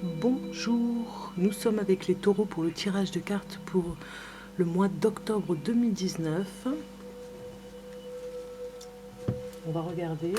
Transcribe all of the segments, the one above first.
Bonjour, nous sommes avec les taureaux pour le tirage de cartes pour le mois d'octobre 2019. On va regarder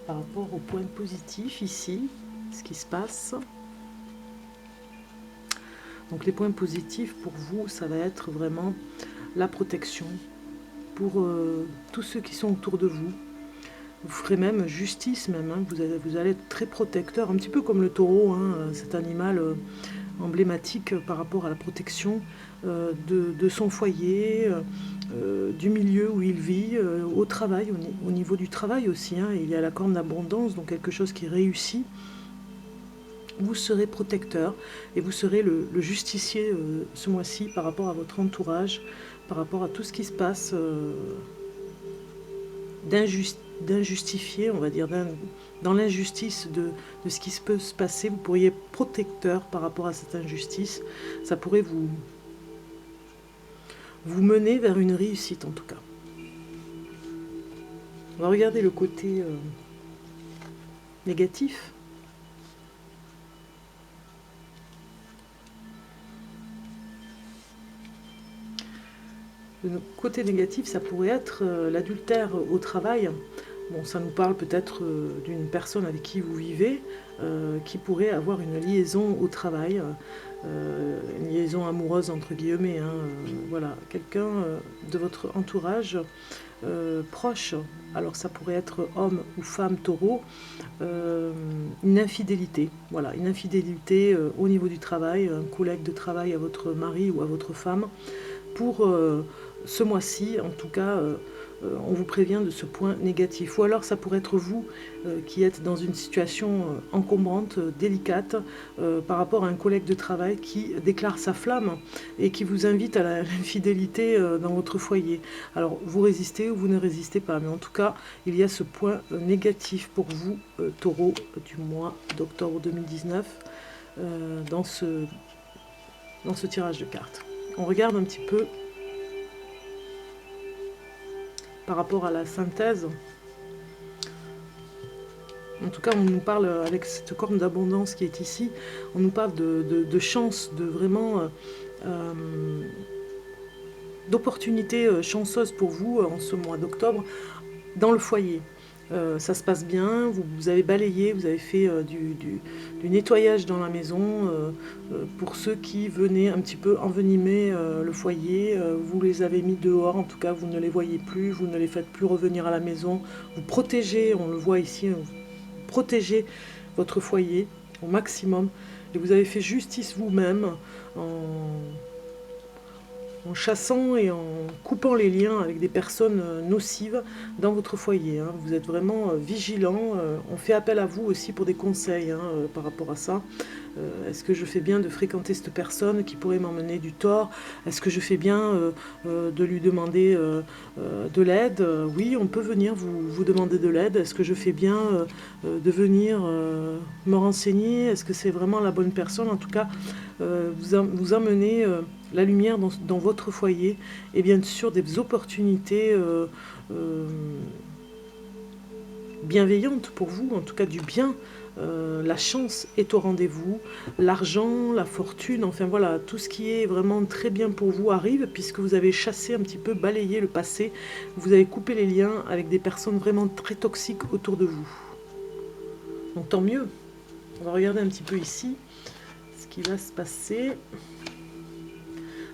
par rapport aux points positifs ici, ce qui se passe. Donc les points positifs pour vous, ça va être vraiment la protection pour tous ceux qui sont autour de vous. Vous ferez même justice, vous allez être très protecteur, un petit peu comme le taureau, cet animal emblématique par rapport à la protection de son foyer, du milieu où il vit, au travail, au niveau du travail aussi. Il y a la corne d'abondance, donc quelque chose qui réussit. Vous serez protecteur et vous serez le justicier ce mois-ci par rapport à votre entourage, par rapport à tout ce qui se passe d'injustifié, on va dire, dans l'injustice de ce qui peut se passer. Vous pourriez être protecteur par rapport à cette injustice. Ça pourrait vous mener vers une réussite en tout cas. On va regarder le côté négatif. Le côté négatif, ça pourrait être l'adultère au travail. Bon, ça nous parle peut-être d'une personne avec qui vous vivez, qui pourrait avoir une liaison au travail, une liaison amoureuse entre guillemets. Voilà, quelqu'un de votre entourage proche. Alors ça pourrait être homme ou femme taureau, une infidélité. Voilà, une infidélité au niveau du travail, un collègue de travail à votre mari ou à votre femme. Pour ce mois-ci, en tout cas, on vous prévient de ce point négatif. Ou alors ça pourrait être vous qui êtes dans une situation encombrante, délicate, par rapport à un collègue de travail qui déclare sa flamme et qui vous invite à l'infidélité dans votre foyer. Alors vous résistez ou vous ne résistez pas, mais en tout cas, il y a ce point négatif pour vous, taureau, du mois d'octobre 2019, dans ce tirage de cartes. On regarde un petit peu par rapport à la synthèse. En tout cas, on nous parle, avec cette corne d'abondance qui est ici, on nous parle de chance, de vraiment d'opportunités chanceuses pour vous en ce mois d'octobre dans le foyer. Ça se passe bien, vous avez balayé, vous avez fait du nettoyage dans la maison pour ceux qui venaient un petit peu envenimer le foyer. Vous les avez mis dehors, en tout cas vous ne les voyez plus, vous ne les faites plus revenir à la maison. Vous protégez, on le voit ici, vous protégez votre foyer au maximum. Et vous avez fait justice vous-même en chassant et en coupant les liens avec des personnes nocives dans votre foyer. Vous êtes vraiment vigilant. On fait appel à vous aussi pour des conseils par rapport à ça. Est-ce que je fais bien de fréquenter cette personne qui pourrait m'emmener du tort? Est-ce que je fais bien de lui demander de l'aide? Oui, on peut venir vous demander de l'aide. Est-ce que je fais bien de venir me renseigner? Est-ce que c'est vraiment la bonne personne? En tout cas, vous emmenez la lumière dans votre foyer et bien sûr des opportunités bienveillantes pour vous, en tout cas du bien. La chance est au rendez-vous, l'argent, la fortune, enfin voilà, tout ce qui est vraiment très bien pour vous arrive puisque vous avez chassé un petit peu, balayé le passé, vous avez coupé les liens avec des personnes vraiment très toxiques autour de vous. Donc tant mieux. On va regarder un petit peu ici ce qui va se passer.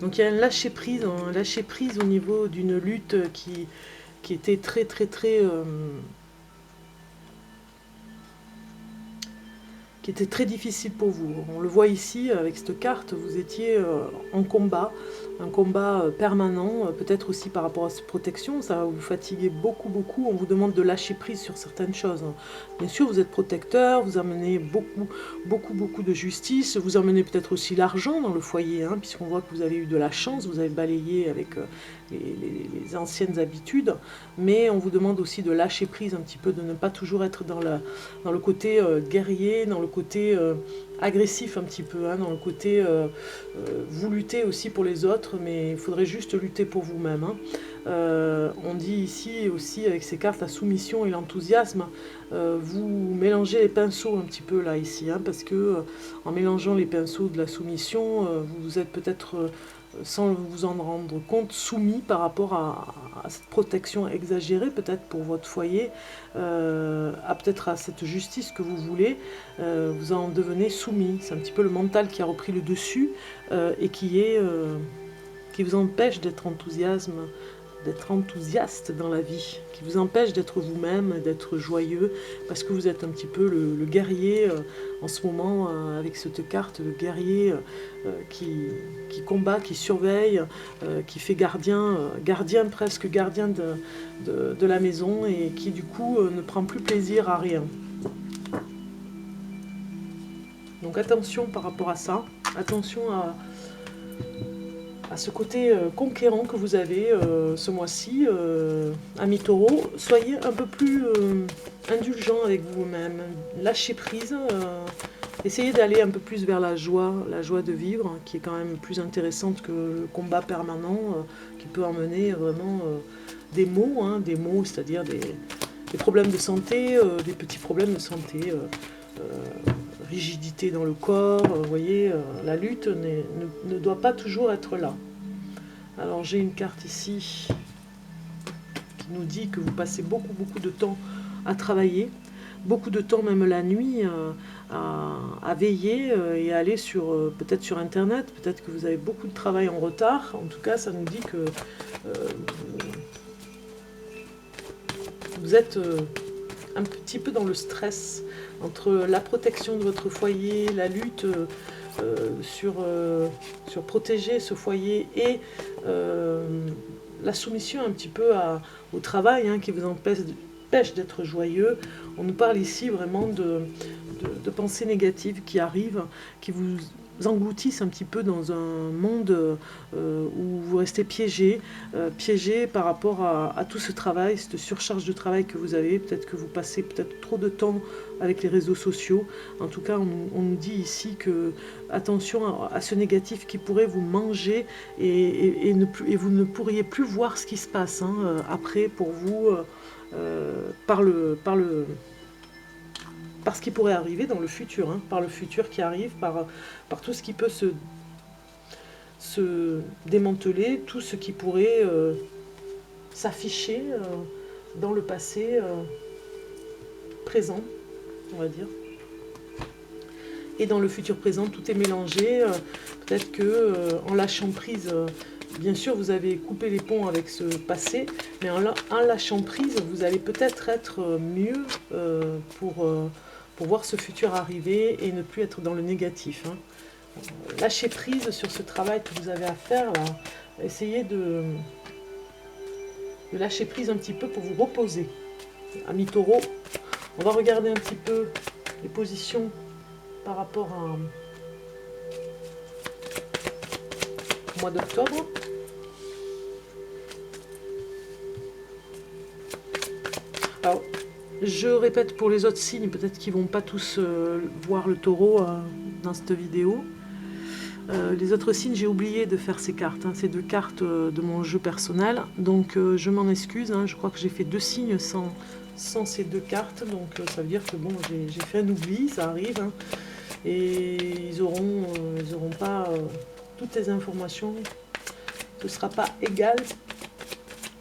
Donc il y a un lâcher-prise au niveau d'une lutte qui était très qui était très difficile pour vous. On le voit ici avec cette carte, vous étiez en combat, un combat permanent, peut-être aussi par rapport à cette protection, ça va vous fatiguer beaucoup, on vous demande de lâcher prise sur certaines choses. Bien sûr, vous êtes protecteur, vous amenez beaucoup de justice, vous amenez peut-être aussi l'argent dans le foyer, puisqu'on voit que vous avez eu de la chance, vous avez balayé avec les anciennes habitudes, mais on vous demande aussi de lâcher prise un petit peu, de ne pas toujours être dans le côté guerrier, dans le côté agressif un petit peu, dans le côté vous luttez aussi pour les autres, autres, mais il faudrait juste lutter pour vous-même, hein. On dit ici aussi avec ces cartes la soumission et l'enthousiasme. Vous mélangez les pinceaux un petit peu là ici, hein, parce que en mélangeant les pinceaux de la soumission, vous êtes peut-être sans vous en rendre compte, soumis par rapport à cette protection exagérée, peut-être pour votre foyer, peut-être à cette justice que vous voulez, vous en devenez soumis. C'est un petit peu le mental qui a repris le dessus et qui vous empêche d'être enthousiaste dans la vie, qui vous empêche d'être vous-même, d'être joyeux, parce que vous êtes un petit peu le guerrier en ce moment, avec cette carte, le guerrier qui combat, qui surveille, qui fait presque gardien de la maison, et qui du coup ne prend plus plaisir à rien. Donc attention par rapport à ça, attention à ce côté conquérant que vous avez ce mois-ci, amis taureau. Soyez un peu plus indulgent avec vous-même, lâchez prise, essayez d'aller un peu plus vers la joie de vivre, hein, qui est quand même plus intéressante que le combat permanent, qui peut emmener vraiment des maux, hein, c'est-à-dire des problèmes de santé, des petits problèmes de santé, rigidité dans le corps, vous voyez, la lutte ne doit pas toujours être là. Alors j'ai une carte ici qui nous dit que vous passez beaucoup de temps à travailler, beaucoup de temps même la nuit à veiller et à aller peut-être sur internet, peut-être que vous avez beaucoup de travail en retard. En tout cas ça nous dit que vous êtes un petit peu dans le stress entre la protection de votre foyer, la lutte sur protéger ce foyer et la soumission un petit peu au travail, hein, qui vous empêche d'être joyeux. On nous parle ici vraiment de pensées négatives qui arrivent, qui vous engloutissent un petit peu dans un monde où vous restez piégé par rapport à tout ce travail, cette surcharge de travail que vous avez. Peut-être que vous passez peut-être trop de temps avec les réseaux sociaux. En tout cas, on nous dit ici que attention à ce négatif qui pourrait vous manger et vous ne pourriez plus voir ce qui se passe, hein, après pour vous par ce qui pourrait arriver dans le futur, hein, par le futur qui arrive, par tout ce qui peut se démanteler, tout ce qui pourrait s'afficher dans le passé présent, on va dire. Et dans le futur présent, tout est mélangé. Peut-être que en lâchant prise, bien sûr, vous avez coupé les ponts avec ce passé, mais en lâchant prise, vous allez peut-être être mieux pour voir ce futur arriver et ne plus être dans le négatif, hein. Lâchez prise sur ce travail que vous avez à faire, là. Essayez de lâcher prise un petit peu pour vous reposer. Amis taureaux, on va regarder un petit peu les positions par rapport au mois d'octobre. Alors, je répète pour les autres signes, peut-être qu'ils ne vont pas tous voir le taureau dans cette vidéo. Les autres signes, j'ai oublié de faire ces cartes, hein, ces deux cartes de mon jeu personnel. Donc je m'en excuse, hein, je crois que j'ai fait 2 signes sans ces 2 cartes. Donc ça veut dire que bon, j'ai fait un oubli, ça arrive. Hein, et ils auront pas toutes les informations. Ce ne sera pas égal,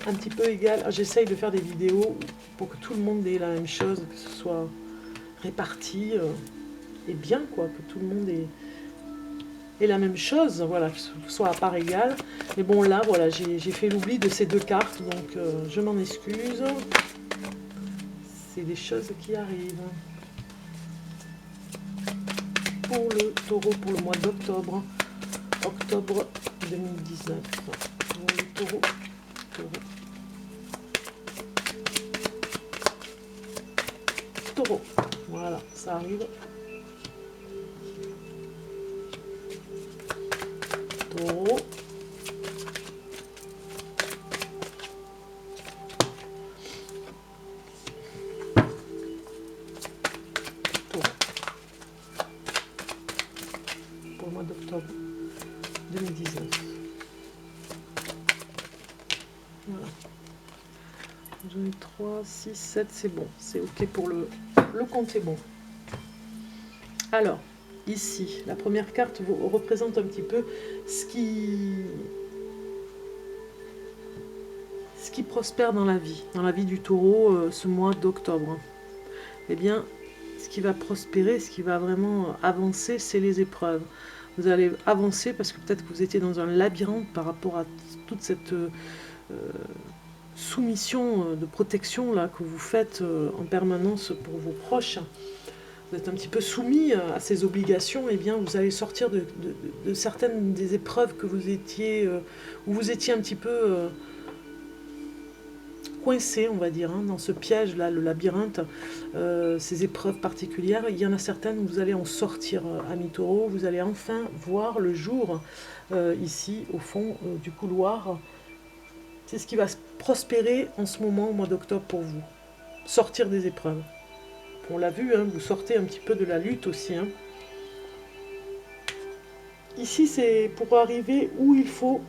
un petit peu égal. J'essaye de faire des vidéos pour que tout le monde ait la même chose, que ce soit réparti et bien, quoi, que tout le monde ait la même chose, voilà, que ce soit à part égale. Mais bon, là, voilà, j'ai fait l'oubli de ces 2 cartes, donc je m'en excuse. C'est des choses qui arrivent. Pour le taureau, pour le mois d'octobre, octobre 2019. Pour le taureau. Taureau, voilà, ça arrive. Taureau. Pour le mois d'octobre 2019. 3, 6, 7, c'est bon. C'est ok pour le compte est bon. Alors, ici, la première carte vous représente un petit peu ce qui prospère dans la vie du taureau ce mois d'octobre. Eh bien, ce qui va prospérer, ce qui va vraiment avancer, c'est les épreuves. Vous allez avancer parce que peut-être que vous étiez dans un labyrinthe par rapport à toute cette soumission de protection là, que vous faites en permanence pour vos proches. Vous êtes un petit peu soumis à ces obligations, et bien vous allez sortir de certaines des épreuves que vous étiez, où vous étiez un petit peu coincé, on va dire, hein, dans ce piège-là, le labyrinthe, ces épreuves particulières. Il y en a certaines où vous allez en sortir, amis taureaux, vous allez enfin voir le jour, ici, au fond du couloir. C'est ce qui va prospérer en ce moment, au mois d'octobre, pour vous. Sortir des épreuves. On l'a vu, hein, vous sortez un petit peu de la lutte aussi. Hein. Ici, c'est pour arriver où il faut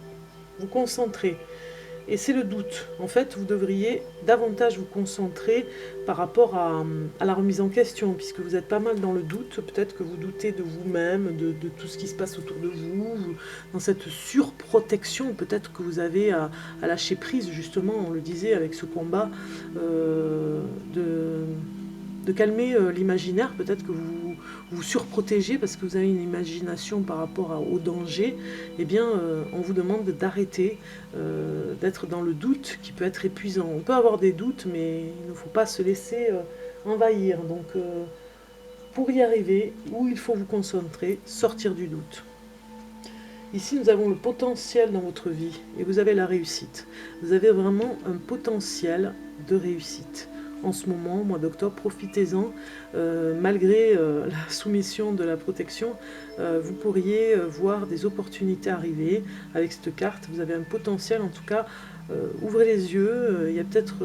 vous concentrer. Et c'est le doute. En fait, vous devriez davantage vous concentrer par rapport à la remise en question, puisque vous êtes pas mal dans le doute. Peut-être que vous doutez de vous-même, de tout ce qui se passe autour de vous, dans cette surprotection, peut-être que vous avez à lâcher prise, justement, on le disait avec ce combat, de calmer l'imaginaire. Peut-être que vous vous surprotégez parce que vous avez une imagination par rapport au danger. Eh bien, on vous demande d'arrêter, d'être dans le doute qui peut être épuisant. On peut avoir des doutes, mais il ne faut pas se laisser envahir. Donc, pour y arriver, où il faut vous concentrer, sortir du doute. Ici, nous avons le potentiel dans votre vie et vous avez la réussite. Vous avez vraiment un potentiel de réussite. En ce moment, au mois d'octobre, profitez-en. Malgré la soumission de la protection, vous pourriez voir des opportunités arriver. Avec cette carte, vous avez un potentiel, en tout cas, ouvrez les yeux, il y a peut-être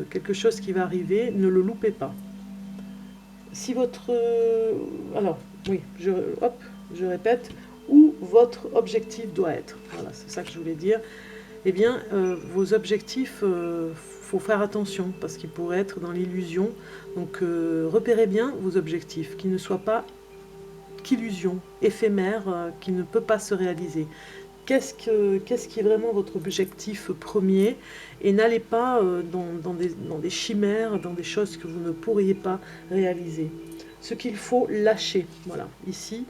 quelque chose qui va arriver, ne le loupez pas. Si votre... alors, oui, je répète, où votre objectif doit être. Voilà, c'est ça que je voulais dire. Eh bien, vos objectifs, faut faire attention parce qu'ils pourraient être dans l'illusion. Donc, repérez bien vos objectifs, qu'ils ne soient pas qu'illusion, éphémère, qui ne peut pas se réaliser. Qu'est-ce qui est vraiment votre objectif premier? Et n'allez pas dans des chimères, dans des choses que vous ne pourriez pas réaliser. Ce qu'il faut lâcher, voilà, ici,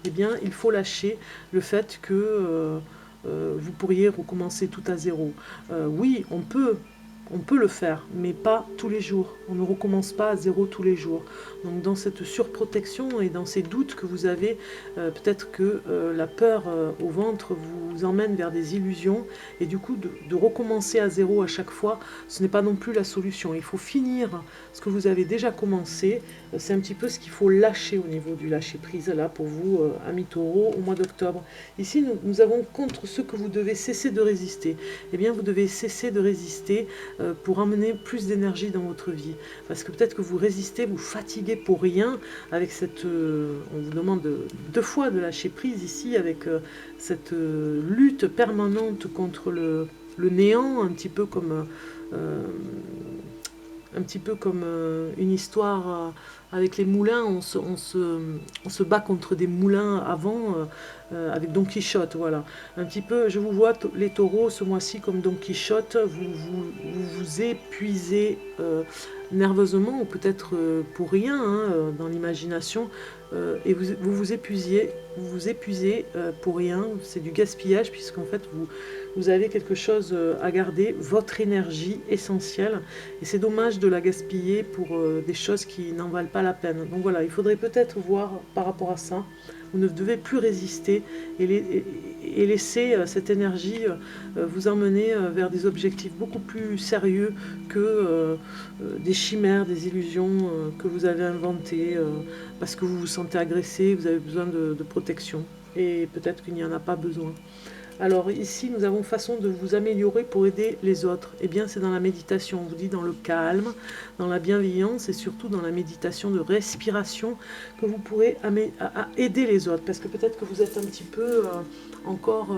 eh bien, il faut lâcher le fait que vous pourriez recommencer tout à zéro. Oui, on peut le faire, mais pas tous les jours. On ne recommence pas à zéro tous les jours. Donc dans cette surprotection et dans ces doutes que vous avez, peut-être que la peur au ventre vous emmène vers des illusions. Et du coup, de recommencer à zéro à chaque fois, ce n'est pas non plus la solution. Il faut finir ce que vous avez déjà commencé. C'est un petit peu ce qu'il faut lâcher au niveau du lâcher-prise, là, pour vous, amis taureaux, au mois d'octobre. Ici, nous avons contre ce que vous devez cesser de résister. Eh bien, vous devez cesser de résister pour emmener plus d'énergie dans votre vie. Parce que peut-être que vous résistez, vous fatiguez pour rien avec cette... on vous demande 2 fois de lâcher prise ici, avec cette lutte permanente contre le néant, un petit peu comme... une histoire avec les moulins, on se bat contre des moulins avant, avec Don Quichotte, voilà. Un petit peu, je vous vois les taureaux ce mois-ci comme Don Quichotte, vous épuisez nerveusement, ou peut-être pour rien, hein, dans l'imagination, et vous vous épuisez pour rien, c'est du gaspillage, puisqu'en fait vous avez quelque chose à garder, votre énergie essentielle, et c'est dommage de la gaspiller pour des choses qui n'en valent pas la peine. Donc voilà, il faudrait peut-être voir par rapport à ça. Vous ne devez plus résister et laisser cette énergie vous emmener vers des objectifs beaucoup plus sérieux que des chimères, des illusions que vous avez inventées parce que vous vous sentez agressé, vous avez besoin de protection. Et peut-être qu'il n'y en a pas besoin. Alors ici, nous avons façon de vous améliorer pour aider les autres. Eh bien, c'est dans la méditation, on vous dit dans le calme, dans la bienveillance et surtout dans la méditation de respiration que vous pourrez aider les autres. Parce que peut-être que vous êtes un petit peu encore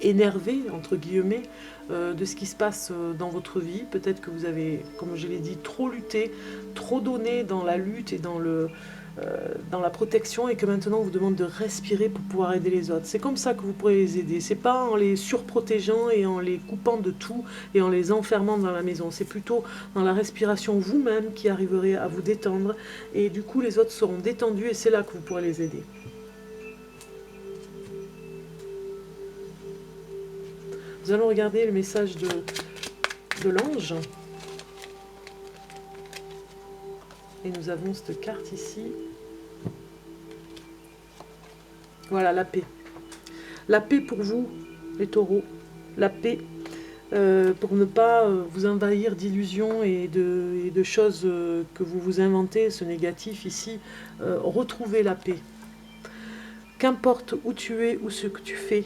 énervé, entre guillemets, de ce qui se passe dans votre vie. Peut-être que vous avez, comme je l'ai dit, trop lutté, trop donné dans la lutte et dans la protection, et que maintenant on vous demande de respirer pour pouvoir aider les autres. C'est comme ça que vous pourrez les aider. C'est pas en les surprotégeant et en les coupant de tout et en les enfermant dans la maison. C'est plutôt dans la respiration vous-même qui arriverez à vous détendre, et du coup les autres seront détendus, et c'est là que vous pourrez les aider. Nous allons regarder le message de l'ange. Et nous avons cette carte ici. Voilà, la paix. La paix pour vous, les taureaux. La paix pour ne pas vous envahir d'illusions et de choses que vous vous inventez, ce négatif ici. Retrouvez la paix. Qu'importe où tu es ou ce que tu fais,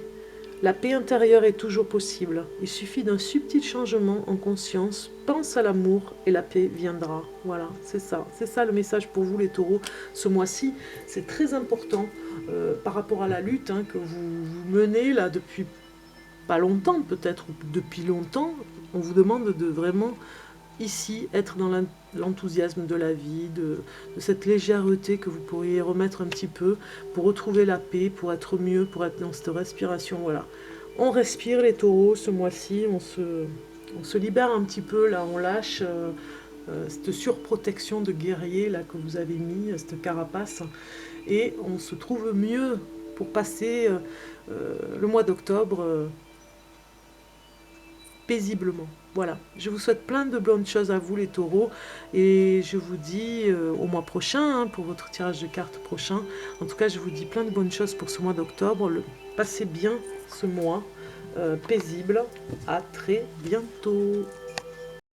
la paix intérieure est toujours possible. Il suffit d'un subtil changement en conscience. Pense à l'amour et la paix viendra. Voilà, c'est ça. C'est ça le message pour vous les taureaux. Ce mois-ci, c'est très important par rapport à la lutte que vous menez là depuis pas longtemps peut-être, ou depuis longtemps. On vous demande de vraiment ici être dans l'enthousiasme de la vie, de cette légèreté que vous pourriez remettre un petit peu pour retrouver la paix, pour être mieux, pour être dans cette respiration. Voilà. On respire les taureaux ce mois-ci, on se libère un petit peu, là on lâche cette surprotection de guerrier là que vous avez mis, cette carapace, et on se trouve mieux pour passer le mois d'octobre paisiblement. Voilà, je vous souhaite plein de bonnes choses à vous les taureaux, et je vous dis au mois prochain pour votre tirage de cartes prochain. En tout cas, je vous dis plein de bonnes choses pour ce mois d'octobre. Passez bien ce mois paisible. À très bientôt.